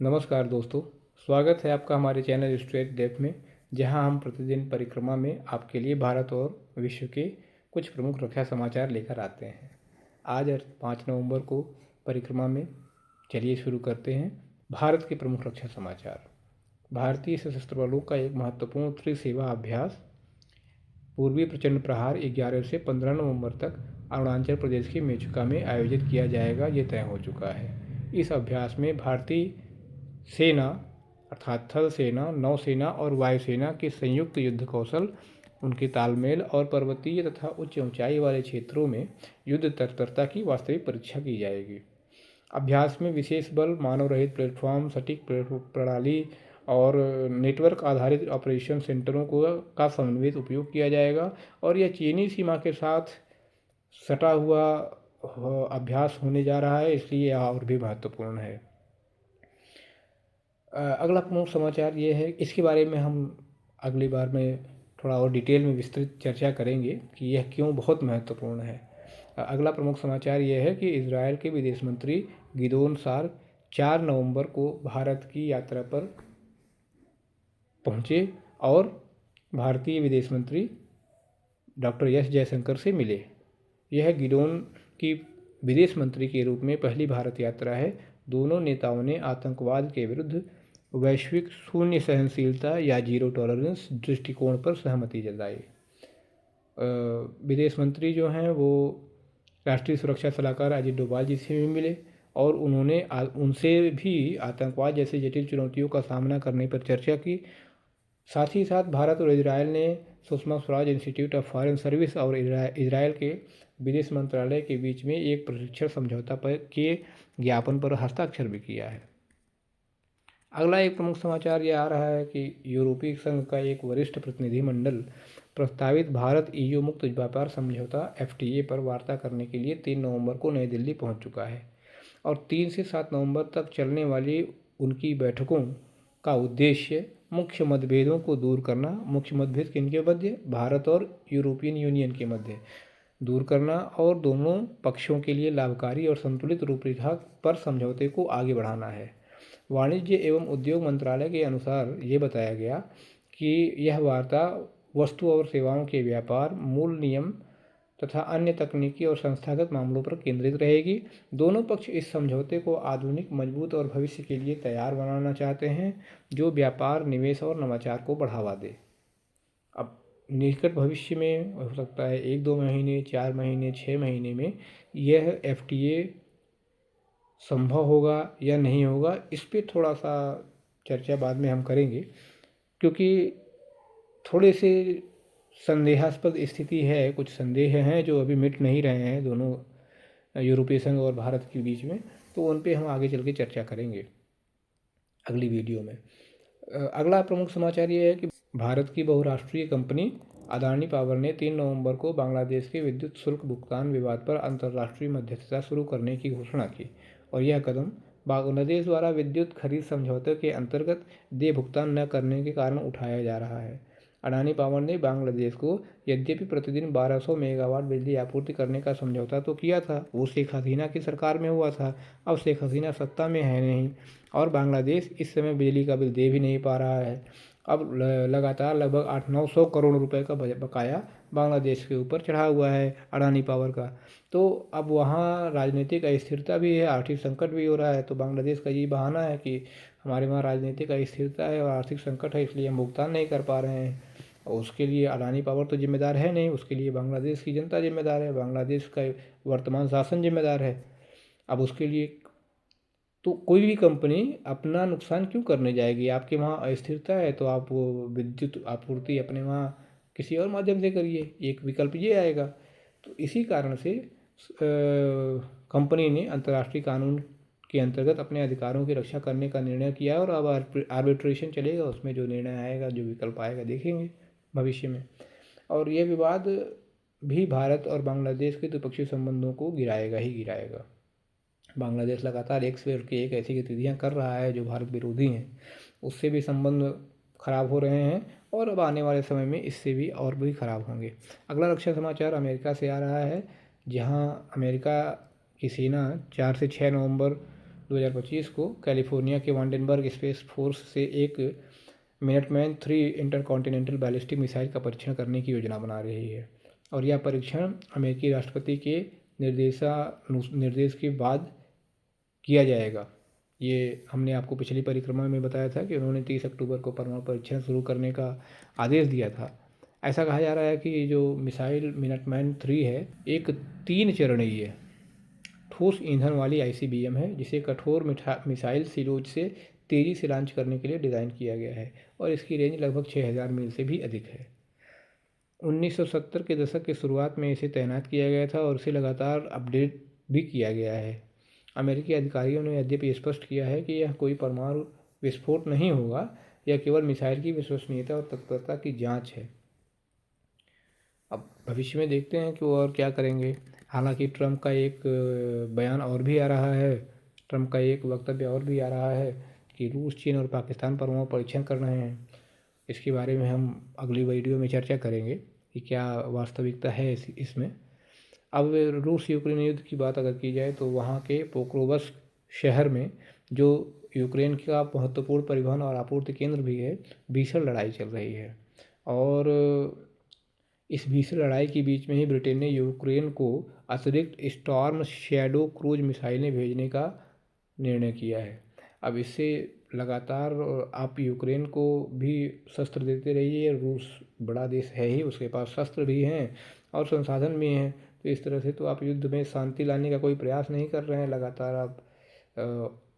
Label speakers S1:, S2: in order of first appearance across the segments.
S1: नमस्कार दोस्तों, स्वागत है आपका हमारे चैनल स्ट्रेट डेप में, जहां हम प्रतिदिन परिक्रमा में आपके लिए भारत और विश्व के कुछ प्रमुख रक्षा समाचार लेकर आते हैं। आज 5 नवंबर को परिक्रमा में चलिए शुरू करते हैं। भारत के प्रमुख रक्षा समाचार। भारतीय सशस्त्र बलों का एक महत्वपूर्ण त्रिसेवा अभ्यास पूर्वी प्रचंड प्रहार 11 से 15 नवंबर तक अरुणाचल प्रदेश के मेचुका में आयोजित किया जाएगा, ये तय हो चुका है। इस अभ्यास में भारतीय सेना अर्थात थल सेना, नौसेना और वायुसेना के संयुक्त युद्ध कौशल, उनके तालमेल और पर्वतीय तथा उच्च ऊंचाई वाले क्षेत्रों में युद्ध तत्परता की वास्तविक परीक्षा की जाएगी। अभ्यास में विशेष बल, मानव रहित प्लेटफॉर्म, सटीक प्रणाली और नेटवर्क आधारित ऑपरेशन सेंटरों का समन्वित उपयोग किया जाएगा और यह चीनी सीमा के साथ सटा हुआ अभ्यास होने जा रहा है, इसलिए यह और भी महत्वपूर्ण है। अगला प्रमुख समाचार ये है, इसके बारे में हम अगली बार में थोड़ा और डिटेल में विस्तृत चर्चा करेंगे कि यह क्यों बहुत महत्वपूर्ण है। अगला प्रमुख समाचार यह है कि इजरायल के विदेश मंत्री गिदोन सार 4 नवंबर को भारत की यात्रा पर पहुंचे और भारतीय विदेश मंत्री डॉक्टर एस जयशंकर से मिले। यह गिदोन की विदेश मंत्री के रूप में पहली भारत यात्रा है। दोनों नेताओं ने आतंकवाद के विरुद्ध वैश्विक शून्य सहनशीलता या जीरो टॉलरेंस दृष्टिकोण पर सहमति जताई। विदेश मंत्री जो हैं वो राष्ट्रीय सुरक्षा सलाहकार अजित डोभाल जी से भी मिले और उन्होंने उनसे भी आतंकवाद जैसे जटिल चुनौतियों का सामना करने पर चर्चा की। साथ ही साथ भारत और इजरायल ने Sushma Swaraj institute of foreign service और इजरायल के विदेश मंत्रालय के बीच में एक प्रशिक्षण समझौता के ज्ञापन पर हस्ताक्षर भी किया है। अगला एक प्रमुख समाचार यह आ रहा है कि यूरोपीय संघ का एक वरिष्ठ प्रतिनिधिमंडल प्रस्तावित भारत ईयू मुक्त व्यापार समझौता FTA पर वार्ता करने के लिए 3 नवंबर को नई दिल्ली पहुंच चुका है और 3 से 7 नवंबर तक चलने वाली उनकी बैठकों का उद्देश्य मुख्य मतभेदों को दूर करना। मुख्य मतभेद किनके मध्य? भारत और यूरोपियन यूनियन के मध्य दूर करना और दोनों पक्षों के लिए लाभकारी और संतुलित रूपरेखा पर समझौते को आगे बढ़ाना है। वाणिज्य एवं उद्योग मंत्रालय के अनुसार ये बताया गया कि यह वार्ता वस्तु और सेवाओं के व्यापार, मूल नियम तथा अन्य तकनीकी और संस्थागत मामलों पर केंद्रित रहेगी। दोनों पक्ष इस समझौते को आधुनिक, मजबूत और भविष्य के लिए तैयार बनाना चाहते हैं, जो व्यापार, निवेश और नवाचार को बढ़ावा दे। अब निकट भविष्य में हो सकता है 1-2 महीने, 4 महीने, 6 महीने में यह FTA संभव होगा या नहीं होगा, इस पर थोड़ा सा चर्चा बाद में हम करेंगे, क्योंकि थोड़े से संदेहास्पद स्थिति है, कुछ संदेह हैं जो अभी मिट नहीं रहे हैं दोनों यूरोपीय संघ और भारत के बीच में, तो उन पे हम आगे चल के चर्चा करेंगे अगली वीडियो में। अगला प्रमुख समाचार ये है कि भारत की बहुराष्ट्रीय कंपनी अदानी पावर ने 3 नवंबर को बांग्लादेश के विद्युत शुल्क भुगतान विवाद पर अंतर्राष्ट्रीय मध्यस्थता शुरू करने की घोषणा की और यह कदम बांग्लादेश द्वारा विद्युत खरीद समझौते के अंतर्गत देय भुगतान न करने के कारण उठाया जा रहा है। अडानी पावर ने बांग्लादेश को यद्यपि प्रतिदिन 1200 मेगावाट बिजली आपूर्ति करने का समझौता तो किया था, वो शेख हसीना की सरकार में हुआ था। अब शेख हसीना सत्ता में है नहीं और बांग्लादेश इस समय बिजली का बिल दे भी नहीं पा रहा है। अब लगातार लगभग 800-900 करोड़ रुपए का बकाया बांग्लादेश के ऊपर चढ़ा हुआ है अडानी पावर का। तो अब वहाँ राजनीतिक अस्थिरता भी है, आर्थिक संकट भी हो रहा है। तो बांग्लादेश का ये बहाना है कि हमारे वहाँ राजनीतिक अस्थिरता है और आर्थिक संकट है, इसलिए हम भुगतान नहीं कर पा रहे हैं। और उसके लिए अडानी पावर तो जिम्मेदार है नहीं, उसके लिए बांग्लादेश की जनता जिम्मेदार है, बांग्लादेश का वर्तमान शासन जिम्मेदार है। अब उसके लिए तो कोई भी कंपनी अपना नुकसान क्यों करने जाएगी? आपके वहाँ अस्थिरता है तो आप वो विद्युत आपूर्ति अपने वहाँ किसी और माध्यम से करिए, एक विकल्प ये आएगा। तो इसी कारण से कंपनी ने अंतर्राष्ट्रीय कानून के अंतर्गत अपने अधिकारों की रक्षा करने का निर्णय किया और अब आर्बिट्रेशन चलेगा, उसमें जो निर्णय आएगा, जो विकल्प आएगा, देखेंगे भविष्य में। और ये विवाद भी भारत और बांग्लादेश के द्विपक्षीय संबंधों को गिराएगा ही गिराएगा। बांग्लादेश लगातार एक से बढ़ के एक ऐसी गतिविधियां कर रहा है जो भारत विरोधी हैं, उससे भी संबंध खराब हो रहे हैं और अब आने वाले समय में इससे भी और भी खराब होंगे। अगला रक्षा समाचार अमेरिका से आ रहा है, जहां अमेरिका की सेना 4 से 6 नवंबर 2025 को कैलिफोर्निया के वांडेनबर्ग स्पेस फोर्स से एक मिनटमैन 3 इंटरकॉन्टिनेंटल बैलिस्टिक मिसाइल का परीक्षण करने की योजना बना रही है और यह परीक्षण अमेरिकी राष्ट्रपति के निर्देश के बाद किया जाएगा। ये हमने आपको पिछली परिक्रमा में बताया था कि उन्होंने 30 अक्टूबर को परमाणु परीक्षण शुरू करने का आदेश दिया था। ऐसा कहा जा रहा है कि जो मिसाइल मिनटमैन 3 है एक 3 चरणीय ठोस ईंधन वाली ICBM है जिसे कठोर मिसाइल सिरोज से तेज़ी से लॉन्च करने के लिए डिज़ाइन किया गया है और इसकी रेंज लगभग 6000 मील से भी अधिक है। 1970 के दशक के शुरुआत में इसे तैनात किया गया था और इसे लगातार अपडेट भी किया गया है। अमेरिकी अधिकारियों ने यद्यपि स्पष्ट किया है कि यह कोई परमाणु विस्फोट नहीं होगा, यह केवल मिसाइल की विश्वसनीयता और तत्परता की जांच है। अब भविष्य में देखते हैं कि वो और क्या करेंगे। हालांकि ट्रंप का एक बयान और भी आ रहा है, ट्रंप का एक वक्तव्य और भी आ रहा है कि रूस, चीन और पाकिस्तान परमाणु परीक्षण कर रहे हैं। इसके बारे में हम अगली वीडियो में चर्चा करेंगे कि क्या वास्तविकता है इसमें। अब रूस यूक्रेन युद्ध की बात अगर की जाए तो वहाँ के पोक्रोवस्क शहर में जो यूक्रेन का महत्वपूर्ण परिवहन और आपूर्ति केंद्र भी है, भीषण लड़ाई चल रही है और इस भीषण लड़ाई के बीच में ही ब्रिटेन ने यूक्रेन को अतिरिक्त स्टॉर्म शैडो क्रूज मिसाइलें भेजने का निर्णय किया है। अब इससे लगातार आप यूक्रेन को भी शस्त्र देते रहिए। रूस बड़ा देश है ही, उसके पास शस्त्र भी हैं और संसाधन भी हैं, तो इस तरह से तो आप युद्ध में शांति लाने का कोई प्रयास नहीं कर रहे हैं। लगातार आप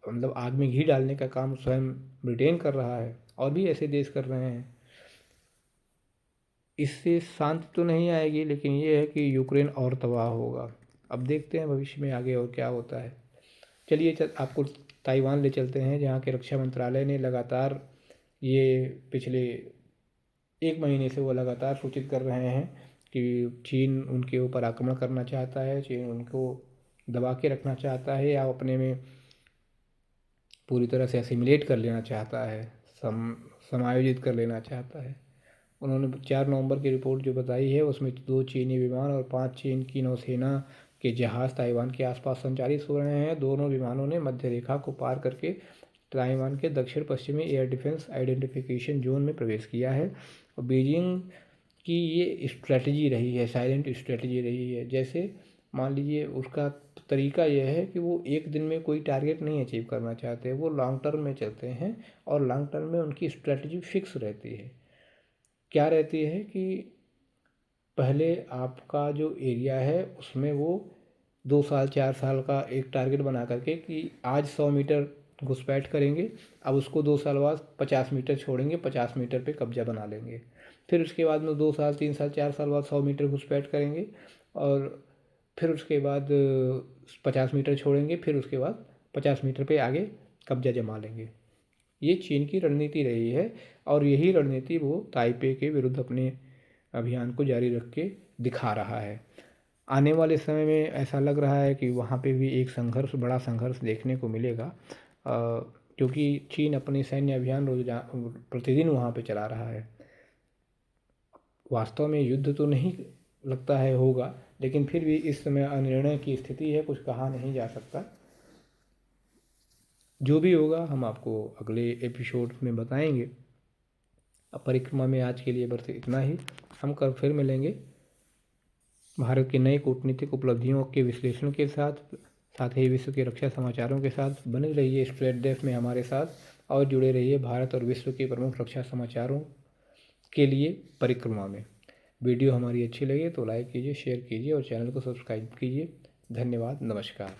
S1: मतलब आग में घी डालने का काम स्वयं ब्रिटेन कर रहा है और भी ऐसे देश कर रहे हैं। इससे शांति तो नहीं आएगी, लेकिन ये है कि यूक्रेन और तबाह होगा। अब देखते हैं भविष्य में आगे और क्या होता है। चलिए आपको ताइवान ले चलते हैं, जहाँ के रक्षा मंत्रालय ने लगातार ये पिछले 1 महीने से वो लगातार सूचित कर रहे हैं कि चीन उनके ऊपर आक्रमण करना चाहता है, चीन उनको दबा के रखना चाहता है या अपने में पूरी तरह से असिमिलेट कर लेना चाहता है, समायोजित कर लेना चाहता है। उन्होंने 4 नवंबर की रिपोर्ट जो बताई है उसमें 2 चीनी विमान और 5 चीन की नौसेना के जहाज़ ताइवान के आसपास संचालित हो रहे हैं। दोनों विमानों ने मध्य रेखा को पार करके ताइवान के दक्षिण पश्चिमी एयर डिफेंस आइडेंटिफिकेशन जोन में प्रवेश किया है और बीजिंग की ये स्ट्रेटजी रही है, साइलेंट स्ट्रेटजी रही है। जैसे मान लीजिए उसका तरीका यह है कि वो एक दिन में कोई टारगेट नहीं अचीव करना चाहते, वो लॉन्ग टर्म में चलते हैं और लॉन्ग टर्म में उनकी स्ट्रेटजी फिक्स रहती है। क्या रहती है कि पहले आपका जो एरिया है उसमें वो 2 साल 4 साल का एक टारगेट बना करके कि आज 100 मीटर घुसपैठ करेंगे, अब उसको 2 साल बाद 50 मीटर छोड़ेंगे, 50 मीटर पे कब्जा बना लेंगे। फिर उसके बाद में 2 साल 3 साल 4 साल बाद 100 मीटर घुसपैठ करेंगे और फिर उसके बाद 50 मीटर छोड़ेंगे, फिर उसके बाद 50 मीटर पे आगे कब्जा जमा लेंगे। ये चीन की रणनीति रही है और यही रणनीति वो ताइपे के विरुद्ध अपने अभियान को जारी रख के दिखा रहा है। आने वाले समय में ऐसा लग रहा है कि वहाँ पे भी एक संघर्ष, बड़ा संघर्ष देखने को मिलेगा, क्योंकि चीन अपने सैन्य अभियान प्रतिदिन वहाँ पे चला रहा है। वास्तव में युद्ध तो नहीं लगता है होगा, लेकिन फिर भी इस समय अनिर्णय की स्थिति है, कुछ कहा नहीं जा सकता। जो भी होगा हम आपको अगले एपिसोड में बताएंगे। अब परिक्रमा में आज के लिए बस इतना ही। हम कल फिर मिलेंगे भारत की नई कूटनीतिक उपलब्धियों के विश्लेषण के साथ ही विश्व के रक्षा समाचारों के साथ। बने रहिए स्ट्रेट डेफ में हमारे साथ और जुड़े रहिए भारत और विश्व के प्रमुख रक्षा समाचारों के लिए परिक्रमा में। वीडियो हमारी अच्छी लगे तो लाइक कीजिए, शेयर कीजिए और चैनल को सब्सक्राइब कीजिए। धन्यवाद, नमस्कार।